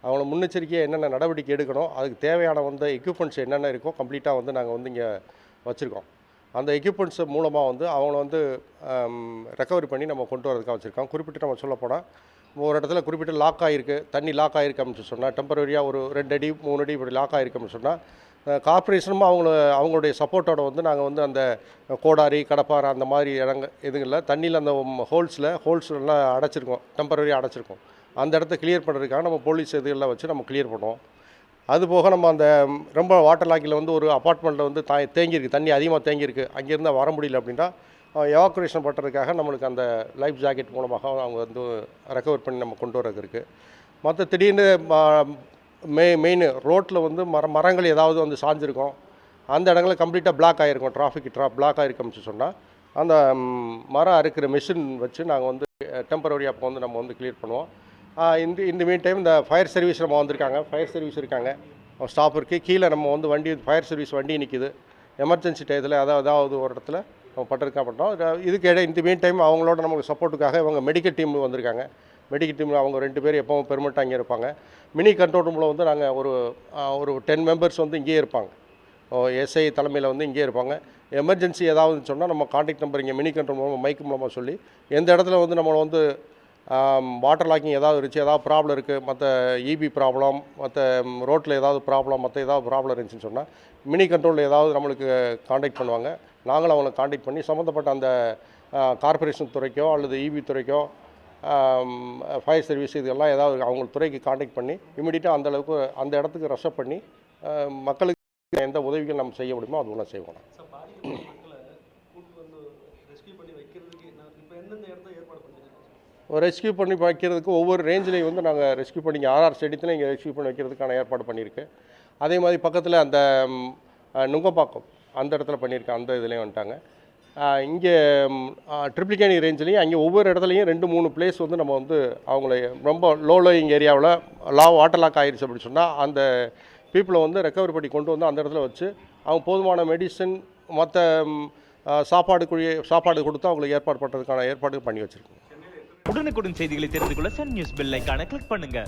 அவங்கள முன்னெச்சரிக்கையாக என்னென்ன நடவடிக்கை எடுக்கணும், அதுக்கு தேவையான எக்யூப்மெண்ட்ஸ் என்னென்ன இருக்கோ கம்ப்ளீட்டாக நாங்கள் இங்கே வச்சுருக்கோம். அந்த எக்யூப்மெண்ட்ஸ் மூலமாக அவங்கள ரெக்கவரி பண்ணி நம்ம கொண்டு வரதுக்காக வச்சுருக்கோம். குறிப்பிட்டு நம்ம சொல்லப்போனால் ஒரு இடத்துல குறிப்பிட்டு லாக் ஆகிருக்கு, தண்ணி லாக் ஆகிருக்கு அப்படின்னு சொன்னால், டெம்பரரியாக ஒரு 2 அடி 3 அடி இப்படி லாக் ஆகிருக்கு அப்படின்னு சொன்னால், கார்ப்பரேஷனும் அவங்களுடைய சப்போர்ட்டோட நாங்கள் அந்த கோடாரி கடப்பாறை அந்த மாதிரி இதுங்களில் தண்ணியில் அந்த ஹோல்ஸ் எல்லாம் அடைச்சிருக்கோம், டெம்பரரியாக அடைச்சிருக்கோம். அந்த இடத்த கிளியர் பண்ணுறதுக்காக நம்ம போலீஸ் இதுகளில் வச்சு நம்ம கிளியர் பண்ணுவோம். அதுபோக நம்ம அந்த ரொம்ப வாட்டர் லாக்கில் ஒரு அப்பார்ட்மெண்ட்டில் தேங்கியிருக்கு, தண்ணி அதிகமாக தேங்கியிருக்கு, அங்கேருந்து வர முடியல அப்படின்னா எவாக்குரேஷன் பண்ணுறதுக்காக நம்மளுக்கு அந்த லைஃப் ஜாக்கெட் மூலமாக அவங்க ரெக்கவர் பண்ணி நம்ம கொண்டு வரது இருக்குது. மற்ற திடீர்னு மெயின் ரோட்டில் மரங்கள் ஏதாவது சாஞ்சிருக்கும், அந்த இடங்களில் கம்ப்ளீட்டாக பிளாக் ஆகிருக்கும், பிளாக் ஆகிருக்கும்னு சொன்னால் அந்த மரம் அறுக்கிற மிஷின் வச்சு நாங்கள் டெம்பரரி அப்போ நம்ம கிளியர் பண்ணுவோம். இந்த மீன் டைம் இந்த ஃபயர் சர்வீஸ் நம்ம ஃபயர் சர்வீஸ் இருக்காங்க, ஸ்டாப் இருக்குது. கீழே நம்ம வண்டி ஃபயர் சர்வீஸ் வண்டி நிற்கிது. எமர்ஜென்சி டயத்தில் ஏதாவது ஒரு இடத்துல நம்ம பண்ணுறதுக்காக பண்ணுறோம். இதுக்கு இந்த மீன் டைம் அவங்களோட நமக்கு சப்போர்ட்டுக்காக இவங்க மெடிக்கல் டீம் வந்திருக்காங்க. மெடிக்கல் டீமில் அவங்க 2 பேர் எப்பவும் பெர்மனெண்ட்டாக அங்கே இருப்பாங்க. மினி கண்ட்ரோல் ரூமில் நாங்கள் ஒரு 10 மெம்பர்ஸ் இங்கேயே இருப்பாங்க. எஸ்ஐ தலைமையில் இங்கேயே இருப்பாங்க. எமர்ஜென்சி ஏதாவது சொன்னால் நம்ம கான்டாக்ட் நம்பர் இங்கே மினி கண்ட்ரோல் மூலமாக மைக்கு மூலமாக சொல்லி எந்த இடத்துல நம்மளை வாட்டர் லாக்கிங் ஏதாவது இருந்துச்சு, ஏதாவது ப்ராப்ளம் இருக்குது, மற்ற இபி ப்ராப்ளம், மற்ற ரோட்டில் ஏதாவது ப்ராப்ளம், மற்ற ஏதாவது ப்ராப்ளம் இருந்துச்சுன்னு சொன்னால் மினி கண்ட்ரோலில் ஏதாவது நம்மளுக்கு காண்டாக்ட் பண்ணுவாங்க. நாங்களும் அவங்களை காண்டாக்ட் பண்ணி சம்மந்தப்பட்ட அந்த கார்ப்பரேஷன் துறைக்கோ அல்லது இபி துறைக்கோ ஃபயர் சர்வீஸ் இதெல்லாம் ஏதாவது அவங்க துறைக்கு காண்டாக்ட் பண்ணி இமீடியட்டாக அந்தளவுக்கு அந்த இடத்துக்கு ரஷப் பண்ணி மக்களுக்கு எந்த உதவிகள் நம்ம செய்ய முடியுமோ அது ஒன்றும் செய்வோம். ரெஸ்கியூ பண்ணி வைக்கிறதுக்கு ஒவ்வொரு ரேஞ்சிலையும் நாங்கள் ரெஸ்கியூ பண்ணி ஆர்ஆர் ஸ்டேடியத்தில் இங்கே ரெஸ்கியூ பண்ணி வைக்கிறதுக்கான ஏற்பாடு பண்ணியிருக்கு. அதே மாதிரி பக்கத்தில் அந்த நுங்கப்பாக்கம் அந்த இடத்துல பண்ணியிருக்கேன், அந்த இதுலேயும் வந்துட்டாங்க. இங்கே ட்ரிப்ளிகேணி ரேஞ்சிலையும் அங்கே ஒவ்வொரு இடத்துலையும் 2-3 பிளேஸ் நம்ம அவங்கள ரொம்ப லோயிங் ஏரியாவில் வாட்டர் லாக் ஆகிடுச்சு அப்படின்னு சொன்னால் அந்த பீப்புளை ரெக்கவரி பண்ணி கொண்டு அந்த இடத்துல வச்சு அவங்க போதுமான மெடிசன் மற்ற சாப்பாடு கொடுத்து அவங்களுக்கு ஏற்பாடு பண்ணுறதுக்கான ஏற்பாடு பண்ணி வச்சுருக்கோம். உடனுக்குடன் செய்திகளை தெரிந்து கொள்ள சன் நியூஸ் பெல் ஐகானை கிளிக் பண்ணுங்க.